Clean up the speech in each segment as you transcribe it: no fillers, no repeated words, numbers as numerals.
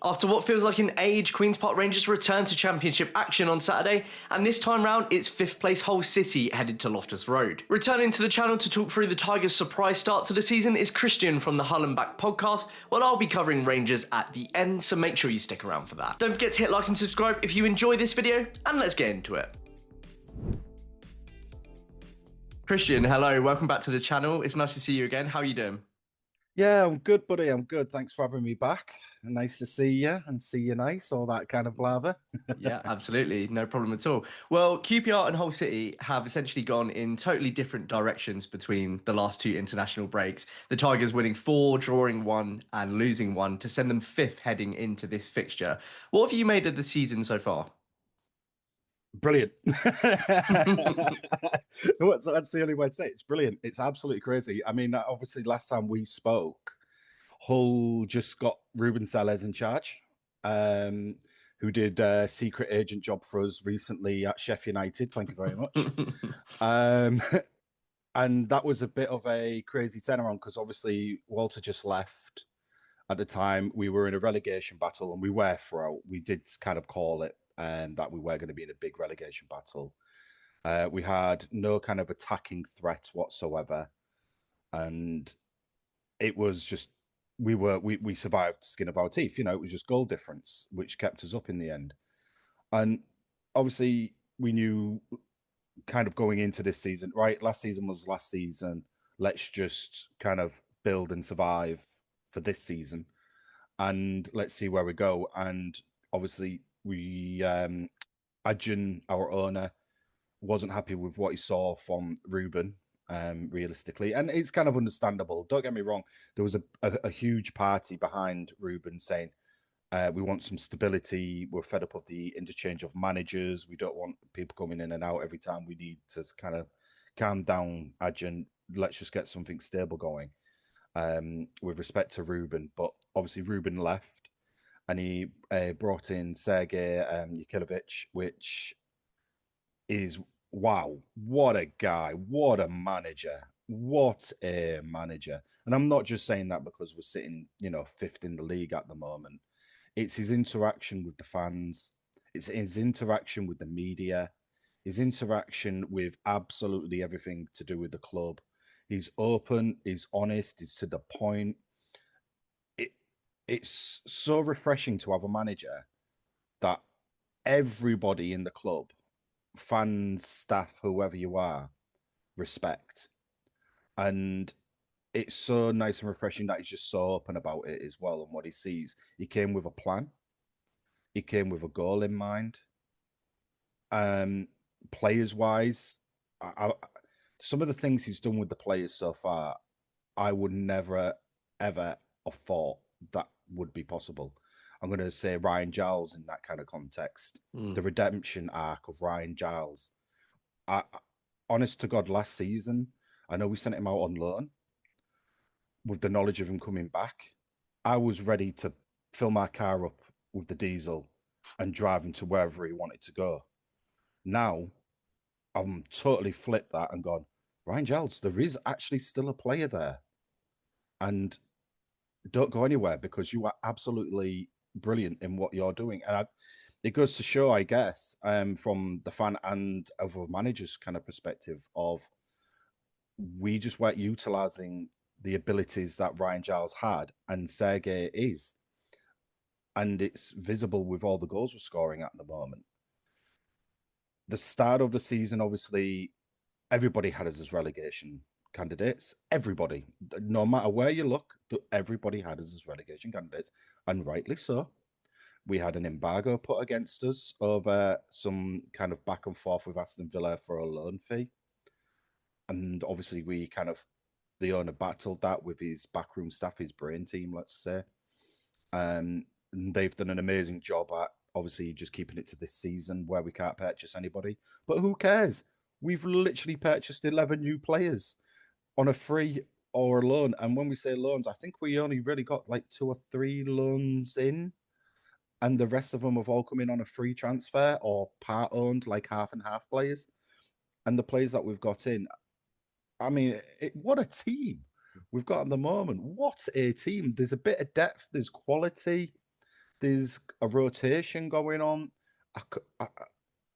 After what feels like an age, Queen's Park Rangers return to championship action on Saturday, and this time round it's 5th place Hull City headed to Loftus Road. Returning to the channel to talk through the Tigers' surprise start to the season is Cristian from the Hull and Back podcast, while I'll be covering Rangers at the end, so make sure you stick around for that. Don't forget to hit like and subscribe if you enjoy this video, and let's get into it. Cristian, hello, welcome back to the channel. It's nice to see you again. How are you doing? Yeah, I'm good, buddy. I'm good. Thanks for having me back. Nice to see you and see you nice, all that kind of blather. Yeah, absolutely. No problem at all. Well, QPR and Hull City have essentially gone in totally different directions between the last two international breaks. The Tigers winning four, drawing one, and losing one to send them fifth heading into this fixture. What have you made of the season so far? Brilliant. That's the only way to say it. It's brilliant. It's absolutely crazy. I mean, obviously, last time we spoke, Hull just got Ruben Sellers in charge, who did a secret agent job for us recently at Sheffield United. Thank you very much. Um, and that was a bit of a crazy turnaround because obviously Walter just left. At the time, we were in a relegation battle, and we were throughout. We did kind of call it that we were going to be in a big relegation battle. We had no kind of attacking threat whatsoever, and it was just we survived skin of our teeth. You know, it was just goal difference which kept us up in the end. And obviously, we knew kind of going into this season, right? Last season was last season. Let's just kind of build and survive for this season, and let's see where we go. And obviously, we Ajun, our owner, wasn't happy with what he saw from Ruben, realistically, and it's kind of understandable. Don't get me wrong. There was a huge party behind Ruben saying, we want some stability. We're fed up of the interchange of managers. We don't want people coming in and out every time. We need to kind of calm down, Ajun. Let's just get something stable going, with respect to Ruben. But obviously, Ruben left and he brought in Sergei Yakilovich, which is wow, what a guy, what a manager, what a manager. And I'm not just saying that because we're sitting, fifth in the league at the moment. It's his interaction with the fans, it's his interaction with the media, his interaction with absolutely everything to do with the club. He's open, he's honest, he's to the point. It it's so refreshing to have a manager that everybody in the club, fans, staff, whoever you are, respect. And it's so nice and refreshing that he's just so open about it as well and what he sees. He came with a plan. He came with a goal in mind. Players wise, some of the things he's done with the players so far, I would never ever have thought that would be possible. I'm going to say Ryan Giles in that kind of context, the redemption arc of Ryan Giles. I, honest to God, last season, I know we sent him out on loan with the knowledge of him coming back. I was ready to fill my car up with the diesel and drive him to wherever he wanted to go. Now, I'm totally flipped that and gone, Ryan Giles, there is actually still a player there. And don't go anywhere because you are absolutely brilliant in what you're doing. And it goes to show, I guess, from the fan and other managers kind of perspective of we just weren't utilizing the abilities that Ryan Giles had and Sergei is. And it's visible with all the goals we're scoring at the moment. The start of the season, obviously, everybody had us as relegation candidates. Everybody, no matter where you look, everybody had us as relegation candidates, and rightly so. We had an embargo put against us over some kind of back and forth with Aston Villa for a loan fee. And obviously, the owner battled that with his backroom staff, his brain team, let's say. And they've done an amazing job at obviously just keeping it to this season where we can't purchase anybody. But who cares? We've literally purchased 11 new players on a free or a loan. And when we say loans, I think we only really got like 2 or 3 loans in. And the rest of them have all come in on a free transfer or part owned, like half and half players. And the players that we've got in, I mean, what a team we've got at the moment. What a team. There's a bit of depth, there's quality. there's a rotation going on.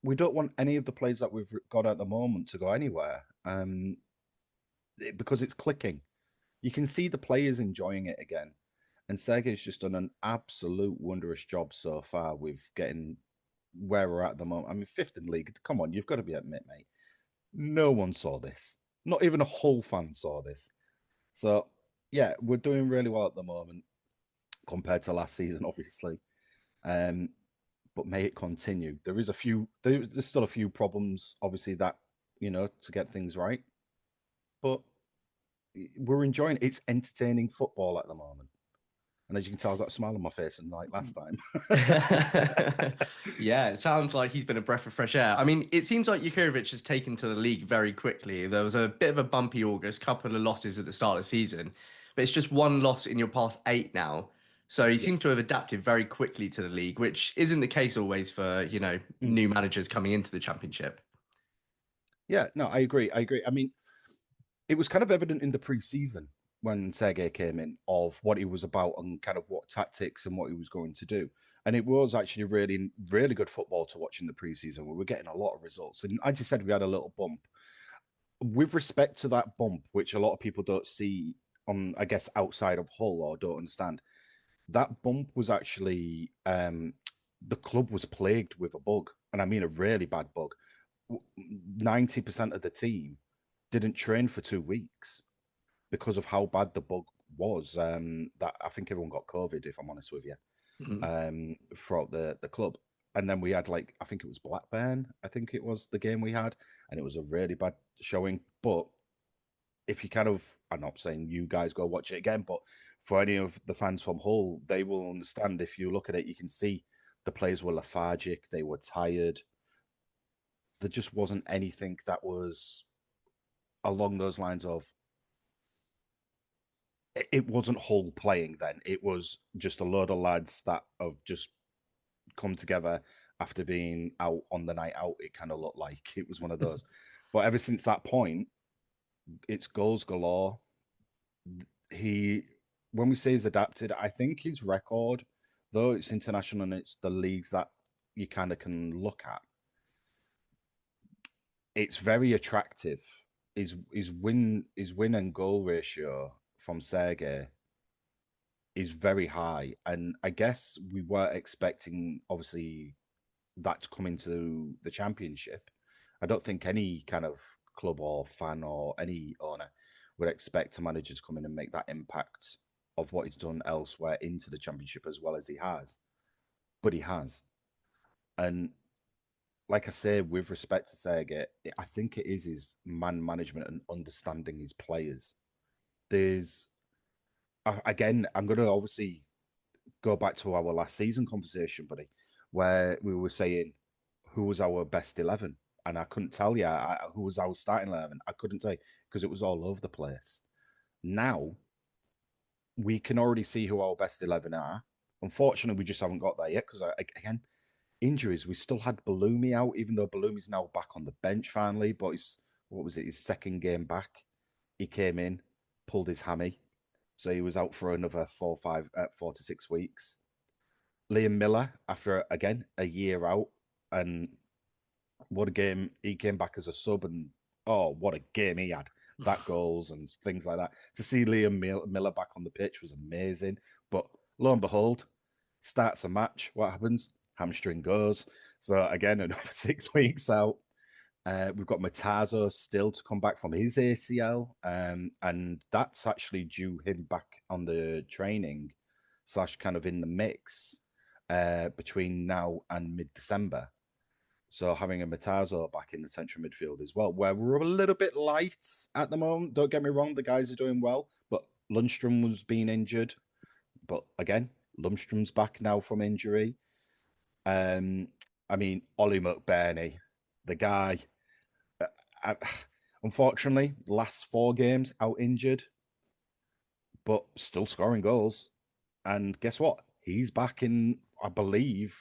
We don't want any of the players that we've got at the moment to go anywhere, because it's clicking. You can see the players enjoying it again, and Sergey's just done an absolute wondrous job so far with getting where we're at the moment. I mean, fifth in league. Come on, you've got to be admit, mate. No one saw this. Not even a Hull fan saw this. So yeah, we're doing really well at the moment compared to last season, obviously. But may it continue. There's still a few problems, obviously, that to get things right. But we're enjoying it. It's entertaining football at the moment. And as you can tell, I've got a smile on my face, and like last time. Yeah, it sounds like he's been a breath of fresh air. I mean, it seems like Jurkovic has taken to the league very quickly. There was a bit of a bumpy August, couple of losses at the start of the season, but it's just one loss in your past 8 now. So he Yeah. seems to have adapted very quickly to the league, which isn't the case always for, new managers coming into the championship. Yeah, no, I agree. I mean, it was kind of evident in the pre-season when Sergey came in of what he was about and kind of what tactics and what he was going to do. And it was actually really, really good football to watch in the pre-season. We were getting a lot of results. And as you said, we had a little bump. With respect to that bump, which a lot of people don't see on, I guess, outside of Hull or don't understand, that bump was actually the club was plagued with a bug. And I mean a really bad bug. 90% of the team didn't train for 2 weeks because of how bad the bug was. That I think everyone got COVID, if I'm honest with you, Mhm. throughout the club. And then we had I think it was Blackburn. I think it was the game we had, and it was a really bad showing. But if you I'm not saying you guys go watch it again, but for any of the fans from Hull, they will understand. If you look at it, you can see the players were lethargic, they were tired. There just wasn't anything that was along those lines of it wasn't Hull playing then. It was just a load of lads that have just come together after being out on the night out. It kind of looked like it was one of those. But ever since that point, it's goals galore. He, when we say he's adapted, I think his record, though it's international and it's the leagues that you kind of can look at, it's very attractive. His win and goal ratio from Sergey is very high, and I guess we were expecting obviously that to come into the championship. I don't think any kind of club or fan or any owner would expect a manager to come in and make that impact of what he's done elsewhere into the championship as well as he has. But he has. And like I say, with respect to Sergey, I think it is his man management and understanding his players. There's again, I'm going to obviously go back to our last season conversation, buddy, where we were saying who was our best 11. And I couldn't tell you who was our starting 11. I couldn't say because it was all over the place. Now we can already see who our best 11 are. Unfortunately, we just haven't got there yet because, again, injuries. We still had Balumi out, even though Balumi's now back on the bench finally. But what was it, his second game back? He came in, pulled his hammy. So he was out for another 4 to 6 weeks. Liam Miller, after again a year out, and what a game! He came back as a sub, and oh, what a game he had! That goals and things like that. To see Liam Miller back on the pitch was amazing. But lo and behold, starts a match. What happens? Hamstring goes. So again, another 6 weeks out. We've got Matazo still to come back from his ACL, and that's actually due him back on the training / kind of in the mix between now and mid-December. So having a Matazo back in the central midfield as well, where we're a little bit light at the moment. Don't get me wrong, the guys are doing well, but Lundstrom was being injured. But again, Lundstrom's back now from injury. I mean, Ollie McBurney, the guy, uh, unfortunately, last 4 games out injured, but still scoring goals. And guess what? He's back in, I believe,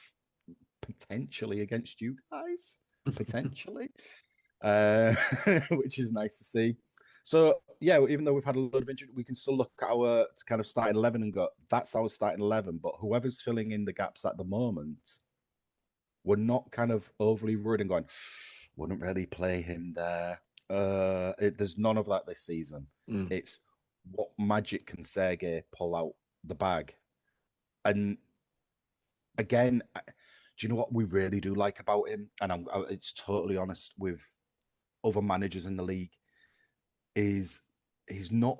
potentially against you guys, potentially, uh, which is nice to see. So yeah, even though we've had a lot of injury, we can still look at our kind of starting 11 and go, that's our starting 11. But whoever's filling in the gaps at the moment, we're not kind of overly worried and going, wouldn't really play him there. There's none of that this season. Mm. It's what magic can Sergey pull out the bag? And again, do you know what we really do like about him? And it's totally honest with other managers in the league, is he's not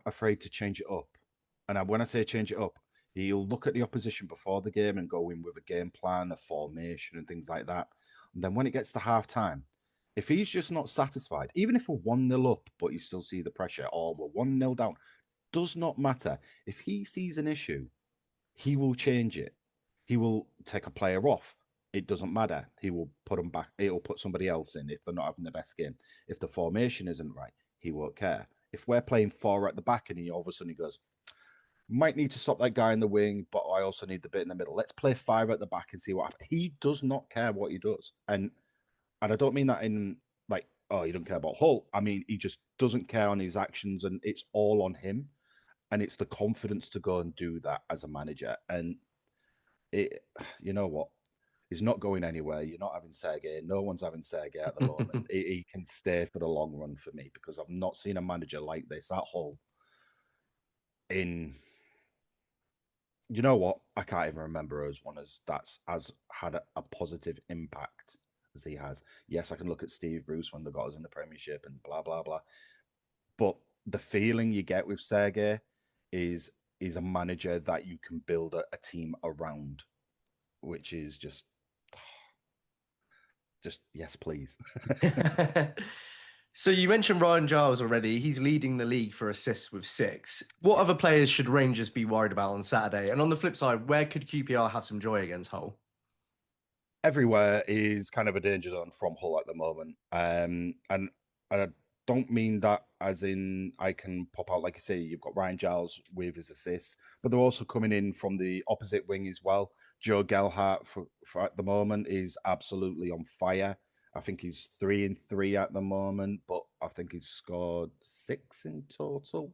afraid to change it up. And when I say change it up, he'll look at the opposition before the game and go in with a game plan, a formation, and things like that. And then when it gets to half time, if he's just not satisfied, even if we're 1-0 up, but you still see the pressure, or we're 1-0 down, does not matter. If he sees an issue, he will change it. He will take a player off. It doesn't matter. He will put them back. He'll put somebody else in if they're not having the best game. If the formation isn't right, he won't care. If we're playing 4 at the back and he all of a sudden he goes, might need to stop that guy in the wing, but I also need the bit in the middle. Let's play 5 at the back and see what happens. He does not care what he does. And I don't mean that in like, oh, you don't care about Hull. I mean, he just doesn't care on his actions and it's all on him. And it's the confidence to go and do that as a manager. And it, you know what? He's not going anywhere. You're not having Sergey. No one's having Sergey at the moment. He can stay for the long run for me because I've not seen a manager like this at Hull in, you know what? I can't even remember as one that's has had a positive impact as he has. Yes, I can look at Steve Bruce when they got us in the Premiership and blah blah blah. But the feeling you get with Sergey is a manager that you can build a team around, which is just yes, please. So you mentioned Ryan Giles already. He's leading the league for assists with 6. What Yeah. other players should Rangers be worried about on Saturday? And on the flip side, where could QPR have some joy against Hull? Everywhere is kind of a danger zone from Hull at the moment. And I don't mean that as in I can pop out, like you say, you've got Ryan Giles with his assists, but they're also coming in from the opposite wing as well. Joe Gelhardt for at the moment is absolutely on fire. I think he's 3-3 at the moment, but I think he's scored 6 in total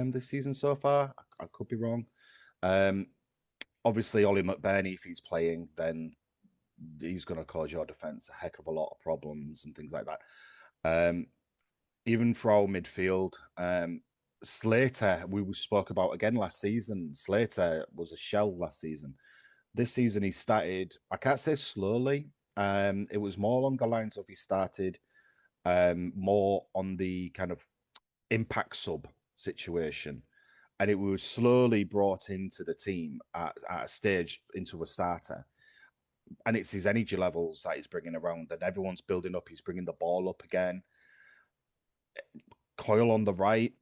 this season so far. I could be wrong. Obviously, Ollie McBurney, if he's playing, then he's going to cause your defense a heck of a lot of problems and things like that. Even for our midfield, Slater, we spoke about again last season. Slater was a shell last season. This season, he started, I can't say slowly. It was more along the lines of he started more on the kind of impact sub situation. And it was slowly brought into the team at a stage into a starter. And it's his energy levels that he's bringing around, and everyone's building up. He's bringing the ball up again. Coyle on the right.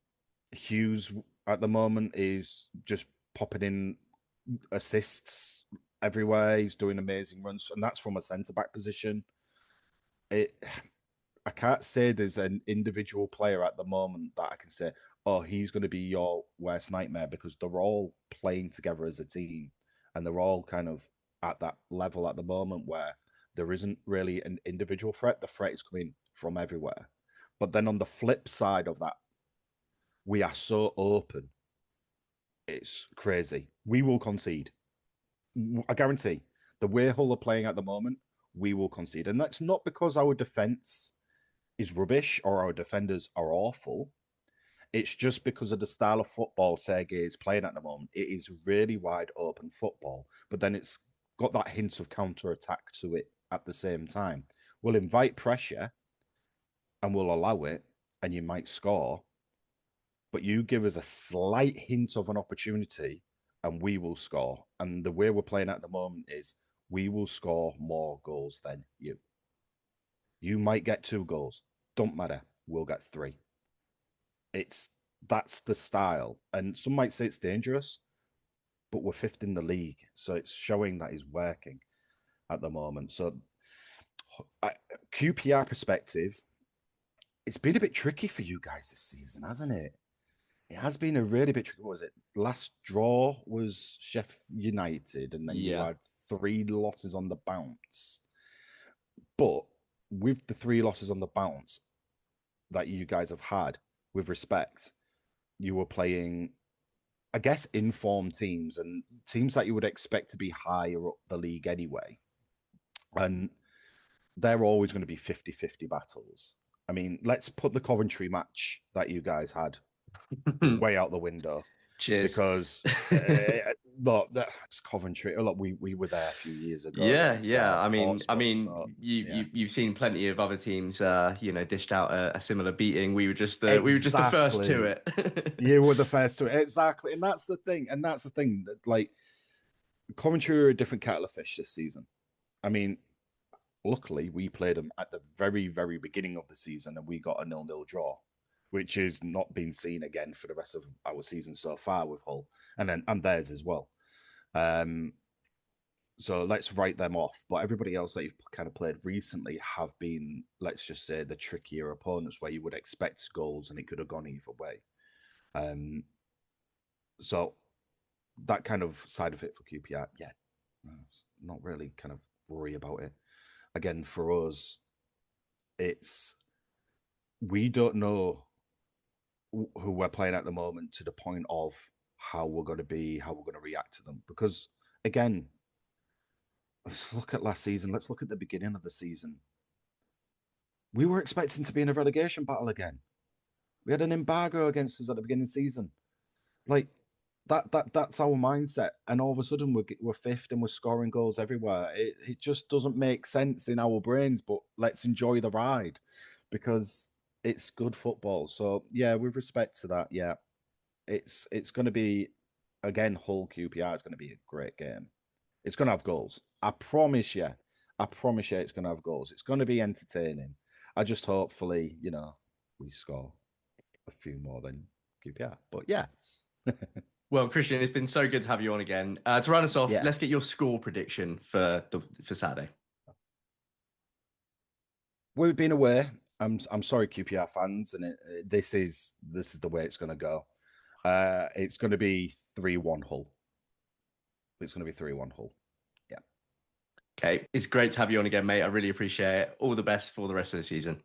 Hughes at the moment is just popping in assists everywhere. He's doing amazing runs, and that's from a centre back position. It, I can't say there's an individual player at the moment that I can say, oh, he's going to be your worst nightmare because they're all playing together as a team, and they're all kind of at that level at the moment where there isn't really an individual threat. The threat is coming from everywhere. But then on the flip side of that, we are so open. It's crazy. We will concede. I guarantee. The way Hull are playing at the moment, we will concede. And that's not because our defense is rubbish or our defenders are awful. It's just because of the style of football Sergey is playing at the moment. It is really wide open football, but then it's got that hint of counter attack to it at the same time. We'll invite pressure and we'll allow it, and you might score, but you give us a slight hint of an opportunity and we will score. And the way we're playing at the moment is we will score more goals than you. You might get 2 goals. Don't matter. We'll get 3. That's the style. And some might say it's dangerous, but we're 5th in the league. So it's showing that it's working at the moment. So QPR perspective, it's been a bit tricky for you guys this season, hasn't it? It has been a really bit tricky. What was it? Last draw was Sheffield United, and then you Yeah. had 3 losses on the bounce. But with the 3 losses on the bounce that you guys have had, with respect, you were playing, I guess, informed teams and teams that you would expect to be higher up the league anyway. And they're always going to be 50-50 battles. I mean, let's put the Coventry match that you guys had way out the window. Cheers. Because look, that's Coventry. Look, we were there a few years ago. Yeah. I mean, So, yeah. you've seen plenty of other teams, dished out a similar beating. We were just the first to it. You were the first to it, exactly, and that's the thing. That, like, Coventry are a different kettle of fish this season. I mean, luckily we played them at the very, very beginning of the season, and we got a 0-0 draw, which is not been seen again for the rest of our season so far with Hull, and theirs as well. So let's write them off. But everybody else that you've kind of played recently have been, let's just say, the trickier opponents where you would expect goals, and it could have gone either way. So that kind of side of it for QPR, yeah, not really kind of worry about it. Again, for us, we don't know who we're playing at the moment to the point of how we're going to react to them. Because again, let's look at last season. Let's look at the beginning of the season. We were expecting to be in a relegation battle again. We had an embargo against us at the beginning of the season. Like, that's our mindset. And all of a sudden we're fifth and we're scoring goals everywhere. It just doesn't make sense in our brains, but let's enjoy the ride because it's good football. So yeah, with respect to that, yeah, it's going to be, again, Hull QPR. It's going to be a great game. It's going to have goals. I promise you it's going to have goals. It's going to be entertaining. I just hopefully, we score a few more than QPR. But yeah. Well, Cristian, it's been so good to have you on again. To run us off, let's get your score prediction for Saturday. We've been away. I'm sorry, QPR fans, and this is the way it's going to go. It's going to be 3-1 Hull. It's going to be 3-1 Hull. Yeah. Okay, it's great to have you on again, mate. I really appreciate it. All the best for the rest of the season.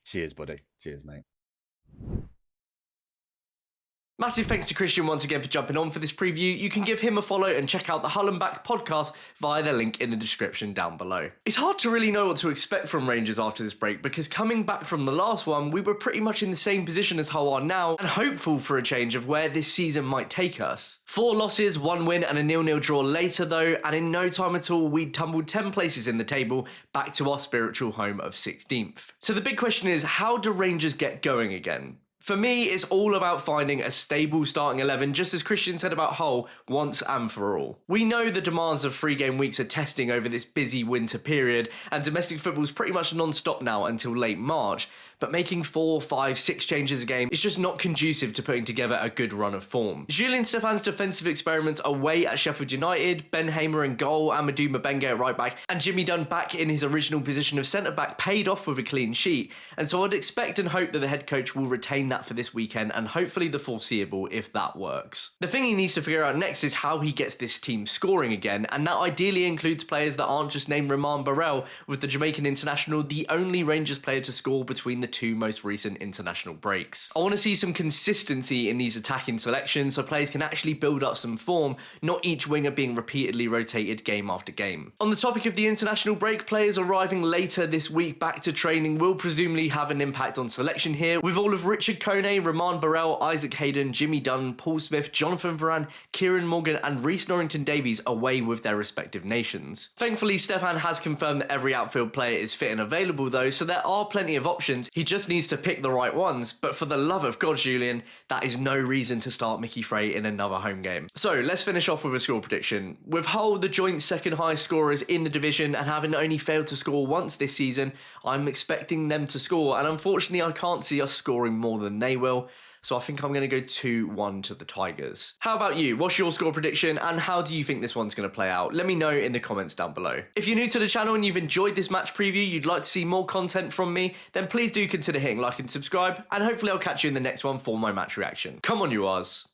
Cheers, buddy. Cheers, mate. Massive thanks to Cristian once again for jumping on for this preview. You can give him a follow and check out the Hull and Back podcast via the link in the description down below. It's hard to really know what to expect from Rangers after this break because coming back from the last one, we were pretty much in the same position as Hull are now and hopeful for a change of where this season might take us. 4 losses, 1 win and a 0-0 draw later though, and in no time at all, we'd tumbled 10 places in the table back to our spiritual home of 16th. So the big question is, how do Rangers get going again? For me, it's all about finding a stable starting 11, just as Cristian said about Hull, once and for all. We know the demands of 3-game weeks are testing over this busy winter period, and domestic football is pretty much non-stop now until late March, but making 4, 5, 6 changes a game is just not conducive to putting together a good run of form. Julian Stefan's defensive experiments away at Sheffield United, Ben Hamer in goal, Amadou Mbengue at right back, and Jimmy Dunn back in his original position of centre back paid off with a clean sheet, and so I'd expect and hope that the head coach will retain that for this weekend and hopefully the foreseeable if that works. The thing he needs to figure out next is how he gets this team scoring again, and that ideally includes players that aren't just named Romain Barrel, with the Jamaican international the only Rangers player to score between the 2 most recent international breaks. I want to see some consistency in these attacking selections so players can actually build up some form, not each winger being repeatedly rotated game after game. On the topic of the international break, players arriving later this week back to training will presumably have an impact on selection here, with all of Richard Kone, Romain Barrel, Isaac Hayden, Jimmy Dunn, Paul Smith, Jonathan Varane, Kieran Morgan and Reece Norrington-Davies away with their respective nations. Thankfully, Stefan has confirmed that every outfield player is fit and available though, so there are plenty of options. He just needs to pick the right ones, but for the love of God, Julian, that is no reason to start Mickey Frey in another home game. So let's finish off with a score prediction. With Hull the joint second highest scorers in the division and having only failed to score once this season, I'm expecting them to score, and unfortunately I can't see us scoring more than they will. So I think I'm going to go 2-1 to the Tigers. How about you? What's your score prediction and how do you think this one's going to play out? Let me know in the comments down below. If you're new to the channel and you've enjoyed this match preview, you'd like to see more content from me, then please do consider hitting like and subscribe, and hopefully I'll catch you in the next one for my match reaction. Come on, you Oz.